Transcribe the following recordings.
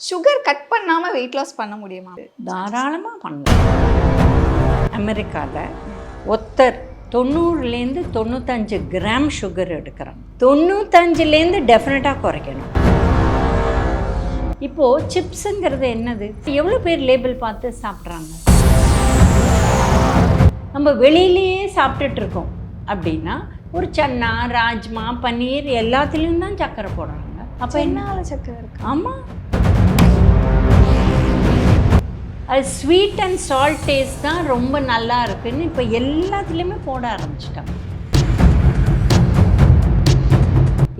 Sugar cut பண்ணாமல் weight loss பண்ண முடியுமா? தாராளமாக பண்ணலாம். அமெரிக்காவில் ஒருத்தர் 90லேருந்து 95 கிராம் சுகர் எடுக்கிறாங்க. 95லேருந்து டெஃபினட்டாக குறைக்கணும். இப்போது சிப்ஸுங்கிறது என்னது? எவ்வளோ பேர் லேபிள் பார்த்து சாப்பிட்றாங்க? நம்ம வெளியிலேயே சாப்பிட்டுட்ருக்கோம் அப்படின்னா ஒரு சன்னா, ராஜ்மா, பன்னீர் எல்லாத்துலேயும் தான் சர்க்கரை போடுறாங்க. அப்போ என்னால சர்க்கரை இருக்கு? ஆமாம், அது ஸ்வீட் அண்ட் சால்ட் டேஸ்ட் தான் ரொம்ப நல்லா இருக்குன்னு இப்போ எல்லாத்துலேயுமே போட ஆரம்பிச்சிட்டாங்க.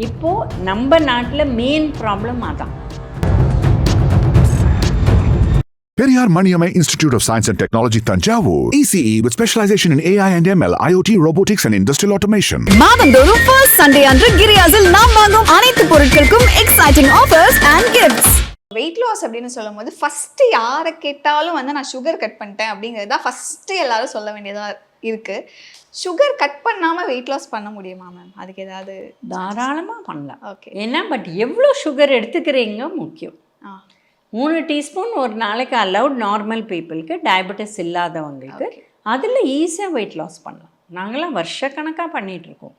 இப்போது நம்ம நாட்டில் மெயின் ப்ராப்ளம் அதான். Periyar Maniamai Institute of Science and Technology, Tanjavur. ECE with specialization in AI and ML, IoT, robotics and industrial automation. மாதந்தோறும் first Sunday அன்று கிரியாஸில் நாம் வாங்கும் அனைத்து பொருட்களுக்கும் exciting offers and gifts. Weight loss அப்படின்னு சொல்லும் போது ஃபர்ஸ்ட் யாரை கேட்டாலும் வந்து நான் சுகர் கட் பண்ணிட்டேன் அப்படிங்கிறது தான் ஃபர்ஸ்ட் எல்லாரும் சொல்ல வேண்டியதாக இருக்கு. சுகர் கட் பண்ணாமல் வெயிட் லாஸ் பண்ண முடியுமா மேம்? அதுக்கு ஏதாவது? தாராளமாக பண்ணலாம். ஓகே. ஏன்னா பட் எவ்வளோ சுகர் எடுத்துக்கிறீங்க முக்கியம். 3 டீஸ்பூன் ஒரு நாளைக்கு அலவுட் நார்மல் பீப்புளுக்கு, டயபெட்டிஸ் இல்லாதவங்களுக்கு. அதில் ஈஸியாக வெயிட் லாஸ் பண்ணலாம். நாங்களாம் வருஷக்கணக்காக பண்ணிகிட்ருக்கோம்.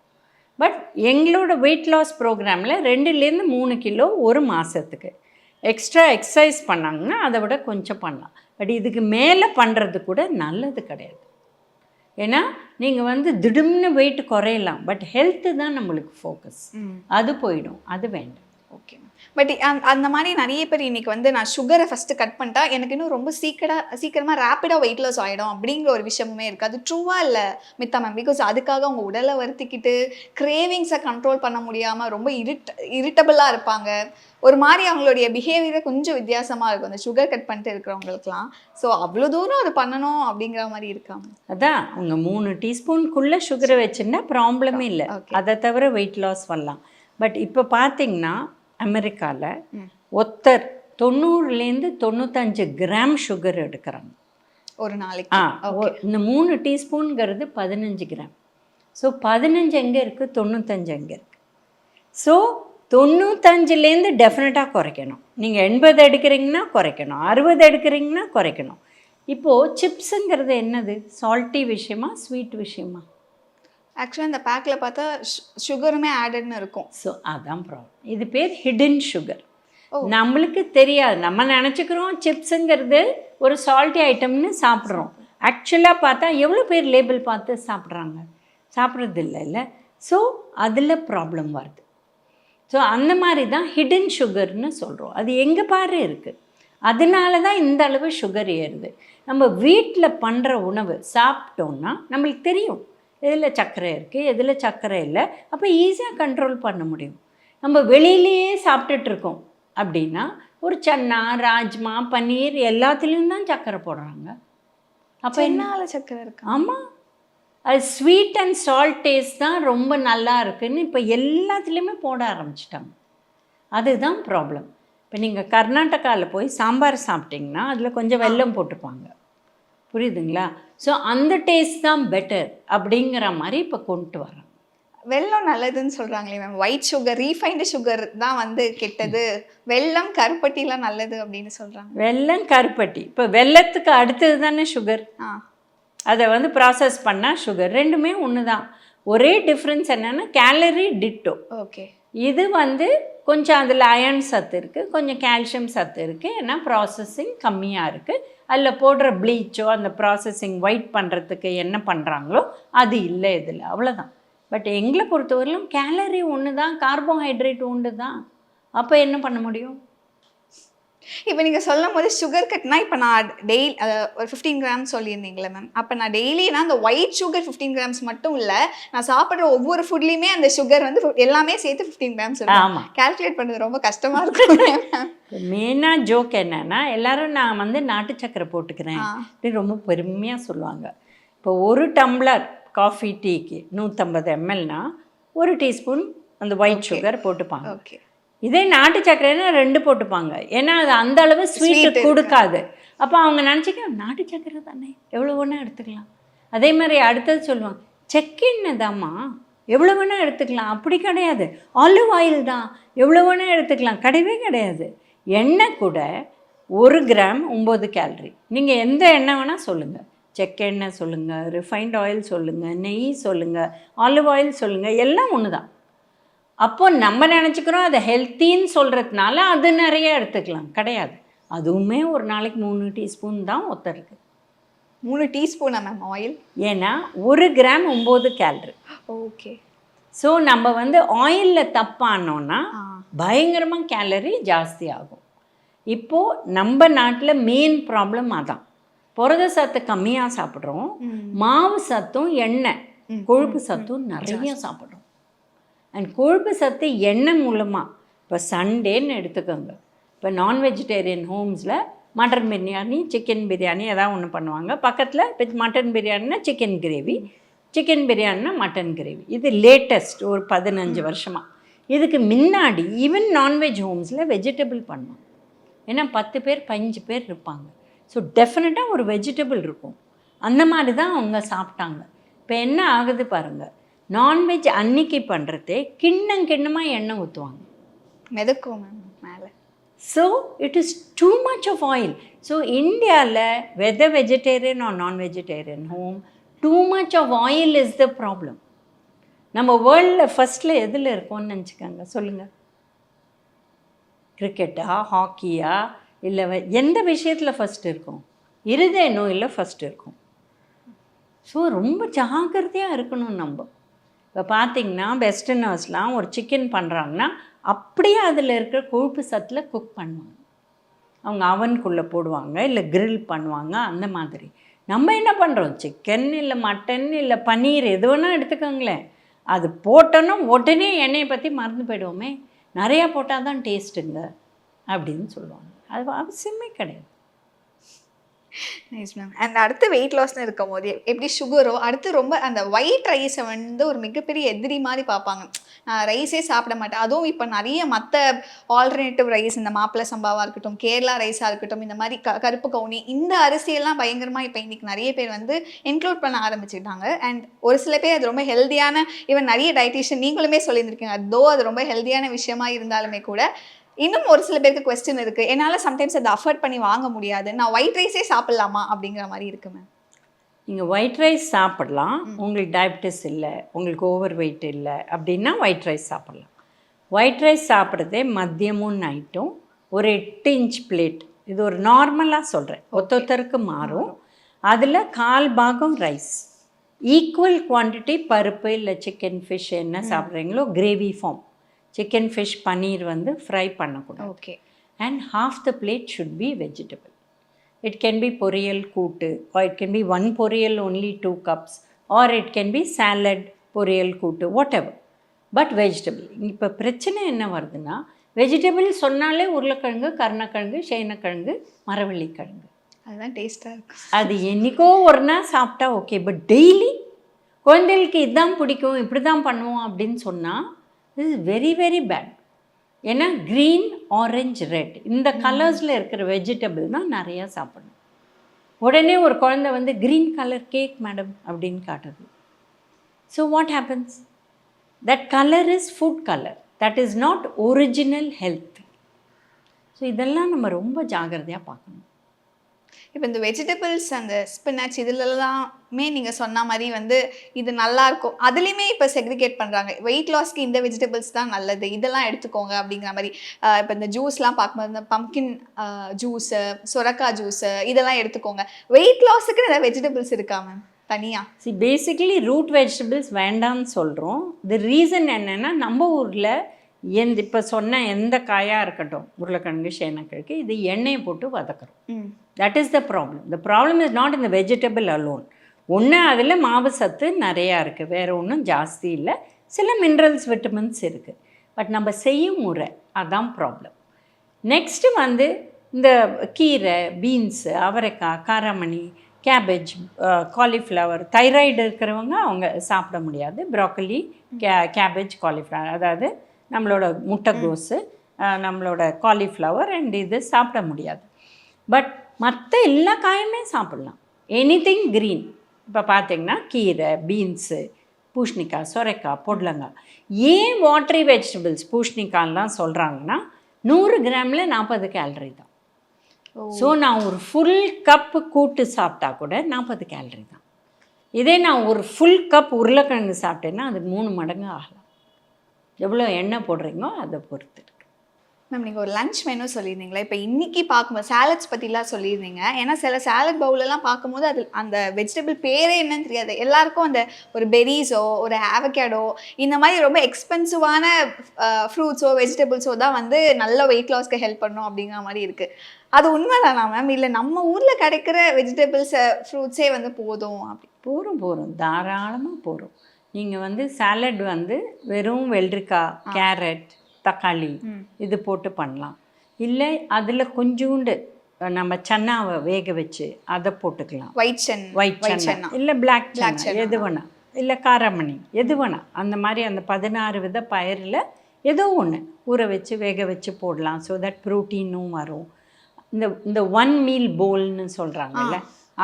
பட் எங்களோட வெயிட் லாஸ் ப்ரோக்ராமில் 2லேருந்து 3 கிலோ ஒரு மாதத்துக்கு. எக்ஸ்ட்ரா எக்ஸசைஸ் பண்ணாங்கன்னா அதை விட கொஞ்சம் பண்ணலாம். பட் இதுக்கு மேலே பண்ணுறது கூட நல்லது கிடையாது. ஏன்னா நீங்கள் வந்து திடீர்னு வெயிட் குறையலாம், பட் ஹெல்த்து தான் நம்மளுக்கு ஃபோக்கஸ். அது போயிடும், அது வேண்டாம். ஓகே. பட் அந்த மாதிரி நிறைய பேர் இன்னைக்கு வந்து நான் சுகரை ஃபஸ்ட்டு கட் பண்ணிட்டா எனக்கு இன்னும் ரொம்ப சீக்கிரமாக ரேப்பிடாக வெயிட் லாஸ் ஆகிடும் அப்படிங்கிற ஒரு விஷயமே இருக்குது. அது ட்ரூவாக இல்லை மித்தா மேம்? பிகாஸ் அதுக்காக அவங்க உடலை வருத்திக்கிட்டு கிரேவிங்ஸை கண்ட்ரோல் பண்ண முடியாமல் ரொம்ப இரிட்டபிளாக இருப்பாங்க. ஒரு மாதிரி அவங்களுடைய பிஹேவியரை கொஞ்சம் வித்தியாசமாக இருக்கும் அந்த சுகர் கட் பண்ணிட்டு இருக்கிறவங்களுக்குலாம். ஸோ அவ்வளோ தூரம் அது பண்ணணும் அப்படிங்கிற மாதிரி இருக்காங்க. அதான் அவங்க 3 டீஸ்பூனுக்குள்ளே சுகரை வச்சுருந்தா ப்ராப்ளமே இல்லை. அதை தவிர வெயிட் லாஸ் பண்ணலாம். பட் இப்போ பார்த்தீங்கன்னா அமெரிக்காவில் ஒருத்தர் 90லேருந்து 95 கிராம் சுகர் எடுக்கிறாங்க ஒரு நாளைக்கு. இந்த 3 டீஸ்பூனுங்கிறது 15 கிராம். ஸோ 15 எங்கே இருக்குது, 95 எங்கே இருக்குது? ஸோ 95லேருந்து டெஃபினட்டாக குறைக்கணும். நீங்கள் 80 எடுக்கிறீங்கன்னா குறைக்கணும், 60 எடுக்கிறீங்கன்னா குறைக்கணும். இப்போது சிப்ஸுங்கிறது என்னது? சால்ட்டி விஷயமா, ஸ்வீட் விஷயமா? ஆக்சுவலாக இந்த பேக்கில் பார்த்தா சுகருமே ஆடட்னு இருக்கும். ஸோ அதான் ப்ராப்ளம். இது பேர் ஹிடன் சுகர். நம்மளுக்கு தெரியாது. நம்ம நினச்சிக்கிறோம் சிப்ஸுங்கிறது ஒரு சால்ட்டி ஐட்டம்னு சாப்பிட்றோம். ஆக்சுவலாக பார்த்தா எவ்வளோ பேர் லேபிள் பார்த்து சாப்பிட்றாங்க? சாப்பிட்றது இல்லை. ஸோ அதில் ப்ராப்ளம் வருது. ஸோ அந்த மாதிரி தான் ஹிடன் சுகர்னு சொல்கிறோம். அது எங்கே பாரு இருக்குது. அதனால தான் இந்த அளவு சுகர் ஏறுது. நம்ம வீட்டில் பண்ணுற உணவு சாப்பிட்டோன்னா நம்மளுக்கு தெரியும் எதில் சர்க்கரை இருக்குது, எதில் சர்க்கரை இல்லை. அப்போ ஈஸியாக கண்ட்ரோல் பண்ண முடியும். நம்ம வெளியிலேயே சாப்பிட்டுட்ருக்கோம் அப்படின்னா ஒரு சன்னா, ராஜ்மா, பன்னீர் எல்லாத்துலேயும் தான் சர்க்கரை போடுறாங்க. அப்போ என்னால சர்க்கரை இருக்கு? ஆமாம், அது ஸ்வீட் அண்ட் சால்ட் டேஸ்ட் தான் ரொம்ப நல்லா இருக்குதுன்னு இப்போ எல்லாத்துலேயுமே போட ஆரம்பிச்சிட்டாங்க. அதுதான் ப்ராப்ளம். இப்போ நீங்கள் கர்நாடகாவில் போய் சாம்பார் சாப்பிட்டிங்கன்னா அதில் கொஞ்சம் வெல்லம் போட்டுப்பாங்க. புரியுதுங்களா? ஸோ அந்த டேஸ்ட் தான் பெட்டர் அப்படிங்கிற மாதிரி இப்போ கொண்டு வரோம். வெல்லம் நல்லதுன்னு சொல்கிறாங்களே ma'am. White sugar, refined sugar தான் வந்து கெட்டது, வெல்லம் கருப்பட்டிலாம் நல்லது அப்படின்னு சொல்கிறாங்க. வெல்லம் கருப்பட்டி இப்போ வெல்லத்துக்கு அடுத்தது தானே சுகர். அதை வந்து ப்ராசஸ் பண்ணால் சுகர். ரெண்டுமே ஒன்று தான். ஒரே டிஃப்ரென்ஸ் என்னென்னா கேலரி டிட்டோ. ஓகே. இது வந்து கொஞ்சம் அதில் அயர்ன் சத்து இருக்குது, கொஞ்சம் கால்சியம் சத்து இருக்குது. ஏன்னா ப்ராசஸிங் கம்மியாக இருக்குது. அதில் போடுற ப்ளீச்சோ அந்த ப்ராசஸிங் ஒயிட் பண்ணுறதுக்கு என்ன பண்ணுறாங்களோ அது இல்லை இதில், அவ்வளோதான். பட் எங்களை பொறுத்தவரையிலும் கேலரி ஒன்று தான், கார்போஹைட்ரேட் ஒன்று தான். அப்போ என்ன பண்ண முடியும்? இப்போ நீங்கள் சொல்லும் போது சுகர் கட்னா இப்போ நான் டெய்லி ஒரு 15 கிராம்ஸ் சொல்லியிருந்தீங்களே மேம். அப்போ நான் டெய்லினா அந்த ஒயிட் சுகர் 15 கிராம்ஸ் மட்டும் இல்லை, நான் சாப்பிட்ற ஒவ்வொரு ஃபுட்லேயுமே அந்த சுகர் வந்து எல்லாமே சேர்த்து 15 கிராம்ஸ் இருக்கும். ஆமாம், கால்குலேட் பண்ணுறது ரொம்ப கஷ்டமாக இருக்கும். மெயினாக ஜோக் என்னன்னா எல்லாரும் நான் வந்து நாட்டு சக்கரை போட்டுக்கிறேன் அப்படின்னு ரொம்ப பெருமையாக சொல்லுவாங்க. இப்போ ஒரு டம்ளர் காஃபி டீக்கு 150 mlனா 1 டீஸ்பூன் அந்த ஒயிட் சுகர் போட்டுப்பாங்க. ஓகே. இதே நாட்டு சர்க்கரைன்னா 2 போட்டுப்பாங்க. ஏன்னா அது அந்த அளவு ஸ்வீட் கொடுக்காது. அப்போ அவங்க நினச்சிக்க நாட்டு சர்க்கரை தானே எவ்வளோ வேணால் எடுத்துக்கலாம். அதே மாதிரி அடுத்தது சொல்லுவாங்க செக்கெண்ணெய் தாம்மா எவ்வளோ வேணால் எடுத்துக்கலாம். அப்படி கிடையாது. ஆலிவ் ஆயில் தான் எவ்வளோ வேணால் எடுத்துக்கலாம். கிடையவே கிடையாது. எண்ணெய் கூட 1 கிராம் 9 கேலரி. நீங்கள் எந்த எண்ணெய் வேணால் சொல்லுங்கள், செக்கு எண்ணெய் சொல்லுங்கள், ரிஃபைண்ட் ஆயில் சொல்லுங்கள், நெய் சொல்லுங்கள், ஆலிவ் ஆயில் சொல்லுங்கள், எல்லாம் ஒன்று தான். அப்போது நம்ம நினச்சிக்கிறோம் அதை ஹெல்த்தின்னு சொல்கிறதுனால அது நிறைய எடுத்துக்கலாம். கிடையாது. அதுவுமே ஒரு நாளைக்கு 3 டீஸ்பூன் தான் ஒத்தருக்கு. 3 டீஸ்பூனா மேம் ஆயில்? ஏன்னா 1 கிராம் 9 கேலரி. ஓகே. ஸோ நம்ம வந்து ஆயிலில் தப்பானோன்னா பயங்கரமாக கேலரி ஜாஸ்தி ஆகும். இப்போது நம்ம நாட்டில் மெயின் ப்ராப்ளம் அதான். புரத சத்து கம்மியாக சாப்பிட்றோம், மாவு சத்தும் எண்ணெய் கொழுப்பு சத்தும் நிறைய சாப்பிட்றோம். அண்ட் கொழுப்பு சத்து எண்ணெய் மூலமாக இப்போ சண்டேன்னு எடுத்துக்கோங்க. இப்போ நான் வெஜிடேரியன் ஹோம்ஸில் மட்டன் பிரியாணி, சிக்கன் பிரியாணி ஏதாவது ஒன்று பண்ணுவாங்க. பக்கத்தில் இப்போ மட்டன் பிரியாணினா சிக்கன் கிரேவி, சிக்கன் பிரியாணினா மட்டன் கிரேவி. இது லேட்டஸ்ட் ஒரு 15 வருஷமாக. இதுக்கு முன்னாடி ஈவன் நான்வெஜ் ஹோம்ஸில் வெஜிடபிள் பண்ணுவாங்க. ஏன்னா 10 பேர் 15 பேர் இருப்பாங்க. ஸோ டெஃபினட்டாக ஒரு வெஜிடபிள் இருக்கும். அந்த மாதிரி தான் அவங்க சாப்பிட்டாங்க. இப்போ என்ன ஆகுது பாருங்கள், நான்வெஜ் அன்னைக்கு பண்ணுறதே கிண்ணமாக எண்ணெய் ஊற்றுவாங்க, மிதக்கும் மேம் மேலே. So it is too much of oil. So இந்தியாவில் whether vegetarian or non vegetarian home, too much of oil is the problem. நம்ம வேர்ல்டில் ஃபஸ்ட்டில் எதில் இருக்கோம்னு நினச்சிக்கோங்க, சொல்லுங்கள். கிரிக்கெட்டா, ஹாக்கியா, இல்லை எந்த விஷயத்தில் ஃபஸ்ட்டு இருக்கும்? இருதய நோயில் ஃபஸ்ட்டு இருக்கும். ஸோ ரொம்ப ஜாக்கிரதையாக இருக்கணும் நம்ம. இப்போ பார்த்திங்கன்னா வெஸ்டர்னர்ஸ்லாம் ஒரு சிக்கன் பண்ணுறாங்கன்னா அப்படியே அதில் இருக்கிற கொழுப்பு சத்தில் குக் பண்ணுவாங்க. அவங்க அவனுக்குள்ளே போடுவாங்க, இல்லை கிரில் பண்ணுவாங்க, அந்த மாதிரி. நம்ம என்ன பண்ணுறோம், சிக்கன் இல்லை மட்டன் இல்லை பன்னீர் எது வேணால் எடுத்துக்கோங்களேன், அது போட்டோன்னா உடனே எண்ணெயை பற்றி மறந்து போயிடுவோமே, நிறையா போட்டால் தான் டேஸ்ட்டுங்க அப்படின்னு சொல்லுவாங்க. அது அவசியமே கிடையாது. Nice ma'am. அண்ட் அடுத்து வெயிட் லாஸ்னு இருக்கும் போது எப்படி சுகரோ, அடுத்து ரொம்ப அந்த ஒயிட் ரைஸை வந்து ஒரு மிகப்பெரிய எதிரி மாதிரி பார்ப்பாங்க. நான் ரைஸே சாப்பிட மாட்டேன். அதுவும் இப்போ நிறைய மற்ற ஆல்டர்னேட்டிவ் ரைஸ், இந்த மாப்பிள்ளை சம்பாவாக இருக்கட்டும், கேரளா ரைஸாக இருக்கட்டும், இந்த மாதிரி கருப்பு கவுனி, இந்த அரிசியெல்லாம் பயங்கரமாக இப்போ இன்றைக்கி நிறைய பேர் வந்து இன்க்ளூட் பண்ண ஆரம்பிச்சுட்டாங்க. அண்ட் ஒரு சில பேர் அது ரொம்ப ஹெல்த்தியான, ஈவன் நிறைய டயட்டிஷியன் நீங்களுமே சொல்லியிருந்திருக்கீங்க, அது ரொம்ப ஹெல்த்தியான விஷயமா இருந்தாலுமே கூட இன்னும் ஒரு சில பேருக்கு கொஸ்டின் இருக்குது, என்னால் சம்டைம்ஸ் அதை அஃபோர்ட் பண்ணி வாங்க முடியாது, நான் ஒயிட் ரைஸே சாப்பிட்லாமா அப்படிங்கிற மாதிரி இருக்கு மேம். நீங்கள் ஒயிட் ரைஸ் சாப்பிட்லாம், உங்களுக்கு டயபிட்டிஸ் இல்லை, உங்களுக்கு ஓவர் வெயிட் இல்லை அப்படின்னா ஒயிட் ரைஸ் சாப்பிட்லாம். ஒயிட் ரைஸ் சாப்பிட்றதே மதியமும் நைட்டும் ஒரு 8 இன்ச் பிளேட், இது ஒரு நார்மலாக சொல்கிறேன், ஒத்தொத்தருக்கு மாறும். அதில் 1/4 பாகம் ரைஸ், ஈக்குவல் குவான்டிட்டி பருப்பு இல்லை சிக்கன் ஃபிஷ் என்ன சாப்பிட்றீங்களோ gravy form, chicken fish paneer வந்து ஃப்ரை பண்ணக்கூடாது. Okay. And half the plate should be vegetable. It can be poriyal kootu, R it can B 1 பொரியல் only 2 cups, R it can B salad பொரியல் கூட்டு, what ever, but vegetable. இப்போ பிரச்சனை என்ன வருதுன்னா, vegetable சொன்னாலே உருளைக்கிழங்கு, கருணக்கிழங்கு, சேனக்கிழங்கு, மரவள்ளிக்கிழங்கு, அதுதான் டேஸ்ட்டாக இருக்கும். அது என்றைக்கோ ஒரு நாள் சாப்பிட்டா ஓகே, பட் டெய்லி குழந்தைகளுக்கு இதுதான் பிடிக்கும், இப்படி தான் பண்ணுவோம் அப்படின்னு சொன்னால் this is very very bad. ஏன்னா க்ரீன், ஆரஞ்ச், ரெட் இந்த கலர்ஸில் இருக்கிற வெஜிடபிள் தான் நிறையா சாப்பிடணும். உடனே ஒரு குழந்தை வந்து க்ரீன் கலர் கேக் மேடம் அப்படின்னு காட்டுது. So what happens, that colour is food colour, that is not original health. So இதெல்லாம் நம்ம ரொம்ப ஜாகிரதையாக பார்க்கணும். இப்போ இந்த வெஜிடபிள்ஸ், அந்த ஸ்பினாச், இதுலலாமே நீங்கள் சொன்ன மாதிரி வந்து இது நல்லாயிருக்கும், அதுலேயுமே இப்போ செக்ரிகேட் பண்ணுறாங்க. வெயிட் லாஸ்க்கு இந்த வெஜிடபிள்ஸ் தான் நல்லது, இதெல்லாம் எடுத்துக்கோங்க அப்படிங்கிற மாதிரி. இப்போ இந்த ஜூஸ்லாம் பார்க்கும்போது இந்த பம்கின் ஜூஸு, சொரக்காய் ஜூஸு, இதெல்லாம் எடுத்துக்கோங்க. வெயிட் லாஸுக்கு நிறைய வெஜிடபிள்ஸ் இருக்கா மேம் தனியாக? பேசிக்கலி ரூட் வெஜிடபிள்ஸ் வேண்டாம்னு சொல்கிறோம். தி ரீசன் என்னென்னா, நம்ம ஊரில் இப்போ சொன்ன எந்த காயாக இருக்கட்டும், உருளைக்கிழங்கு, சேனக்கிழங்கு, இது எண்ணெயை போட்டு வதக்குறோம். That is the problem. The problem is not இந்த வெஜிடபிள் அலோன். ஒன்று அதில் மாவு சத்து நிறையா இருக்குது, வேறு ஒன்றும் ஜாஸ்தி இல்லை, சில மினரல்ஸ், விட்டமின்ஸ் இருக்குது, பட் நம்ம செய்யும் முறை அதான் ப்ராப்ளம். நெக்ஸ்ட்டு வந்து இந்த கீரை, பீன்ஸு, அவரைக்காய், காராமணி, கேபேஜ், காலிஃப்ளவர், தைராய்டு இருக்கிறவங்க அவங்க சாப்பிட முடியாது. ப்ராக்கலி, கேபேஜ், காலிஃப்ளவர், அதாவது நம்மளோட முட்டைகோஸு, நம்மளோட காலிஃப்ளவர் அண்ட் இது சாப்பிட முடியாது. பட் மற்ற எல்லா காயுமே சாப்பிட்லாம், எனிதிங் க்ரீன். இப்போ பார்த்திங்கன்னா கீரை, பீன்ஸு, பூஷ்ணிக்காய், சொரைக்காய், பொடலங்காய். ஏன் வாட்டரி வெஜிடபிள்ஸ் பூஷ்ணிக்காய்லாம் சொல்கிறாங்கன்னா, 100 கிராமில் 40 கேலரி தான். ஸோ நான் ஒரு ஃபுல் கப்பு கூட்டு சாப்பிட்டா கூட 40 கேலரி தான். இதே நான் ஒரு ஃபுல் கப் உருளைக்கிழங்கு சாப்பிட்டேன்னா அது 3 மடங்கு ஆகலாம். எவ்வளோ எண்ணெய் போடுறீங்களோ அதை பொறுத்து. மேம் நீங்கள் ஒரு லஞ்ச் மெனு சொல்லியிருந்தீங்களா? இப்போ இன்னைக்கு பார்க்கும்போது சாலட்ஸ் பற்றிலாம் சொல்லியிருந்தீங்க. ஏன்னா சில சாலட் பவுலெல்லாம் பார்க்கும்போது அது அந்த வெஜிடபிள் பேரே என்னன்னு தெரியாது. எல்லாருக்கும் அந்த ஒரு பெரிஸோ ஒரு ஆவகேடோ இந்த மாதிரி ரொம்ப எக்ஸ்பென்சிவான ஃப்ரூட்ஸோ வெஜிடபிள்ஸோ தான் வந்து நல்ல வெயிட் லாஸ்க்கு ஹெல்ப் பண்ணும் அப்படிங்கிற மாதிரி இருக்குது. அது உண்மைதானா மேம்? இல்லை நம்ம ஊரில் கிடைக்கிற வெஜிடபிள்ஸ் ஃப்ரூட்ஸே வந்து போதும் அப்படி? போரும் தாராளமாக போகும். நீங்கள் வந்து சாலட் வந்து வெறும் வெள்ளரிக்காய், கேரட், தக்காளி இது போட்டு பண்ணலாம். இல்லை அதில் கொஞ்சோண்டு நம்ம சன்னாவை வேக வச்சு அதை போட்டுக்கலாம். ஒயிட் சன்னா இல்லை பிளாக் சன்னா எது வேணாம், இல்லை காராமணி எது வேணாம். அந்த மாதிரி அந்த 16 வித பயிரில் ஏதோ ஒன்று ஊற வச்சு வேக வச்சு போடலாம். ஸோ தட் ப்ரோட்டீனும் வரும். இந்த 1 மீல் போல்னு சொல்கிறாங்கல்ல,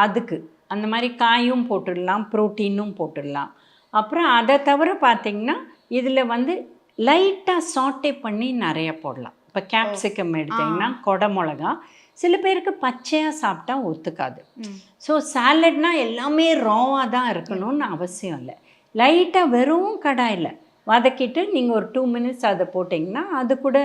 அதுக்கு அந்த மாதிரி காயும் போட்டுடலாம், ப்ரோட்டீனும் போட்டுடலாம். அப்புறம் அதை தவிர பார்த்திங்கன்னா இதில் வந்து லைட்டாக சாட்டே பண்ணி நிறைய போடலாம். இப்போ கேப்சிகம் எடுத்திங்கன்னா, கொடை மிளகா சில பேருக்கு பச்சையாக சாப்பிட்டா ஒத்துக்காது. ஸோ சாலட்னால் எல்லாமே ராவாக தான் இருக்கணும்னு அவசியம் இல்லை. லைட்டாக வெறும் கடாயில் வதக்கிட்டு நீங்கள் ஒரு 2 மினிட்ஸ் அதை போட்டிங்கன்னா அது கூட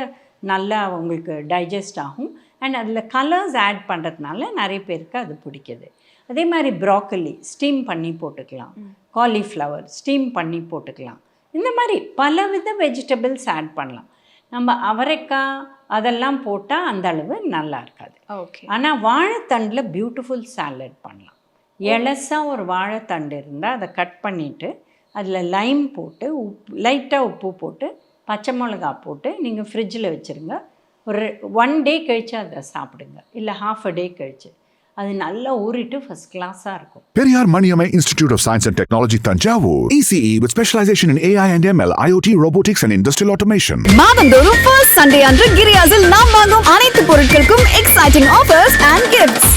நல்லா உங்களுக்கு டைஜஸ்ட் ஆகும். அண்ட் அதில் கலர்ஸ் ஆட் பண்ணுறதுனால நிறைய பேருக்கு அது பிடிக்குது. அதே மாதிரி ப்ராக்கலி ஸ்டீம் பண்ணி போட்டுக்கலாம், காலிஃப்ளவர் ஸ்டீம் பண்ணி போட்டுக்கலாம். இந்த மாதிரி பலவித வெஜிடபிள்ஸ் ஆட் பண்ணலாம். நம்ம அவரைக்காய் அதெல்லாம் போட்டால் அந்த அளவு நல்லா இருக்காது. ஓகே. ஆனால் வாழைத்தண்டில் பியூட்டிஃபுல் சாலட் பண்ணலாம். எலசாக ஒரு வாழைத்தண்டு இருந்தால் அதை கட் பண்ணிவிட்டு அதில் லைம் போட்டு லைட்டாக உப்பு போட்டு பச்சை மிளகா போட்டு நீங்கள் ஃப்ரிட்ஜில் வச்சுருங்க. ஒரு 1 டே கழித்து அதை சாப்பிடுங்க, இல்லை ½ டே கழித்து. அது நல்லா ஊறிட்டு ஃபர்ஸ்ட் கிளாஸாக இருக்கும். Periyar Maniammai Institute of Science and Technology, Tanjavur. ECE with specialization in AI and ML, IoT, robotics and industrial automation. மாதந்தோறும் ஃபர்ஸ்ட் சண்டே அன்று கிரியாஸில் நாம் வாங்கும் அனைத்து பொருட்களுக்கும் எக்ஸைட்டிங் ஆஃபர்ஸ் அண்ட் கிஃப்ட்ஸ்.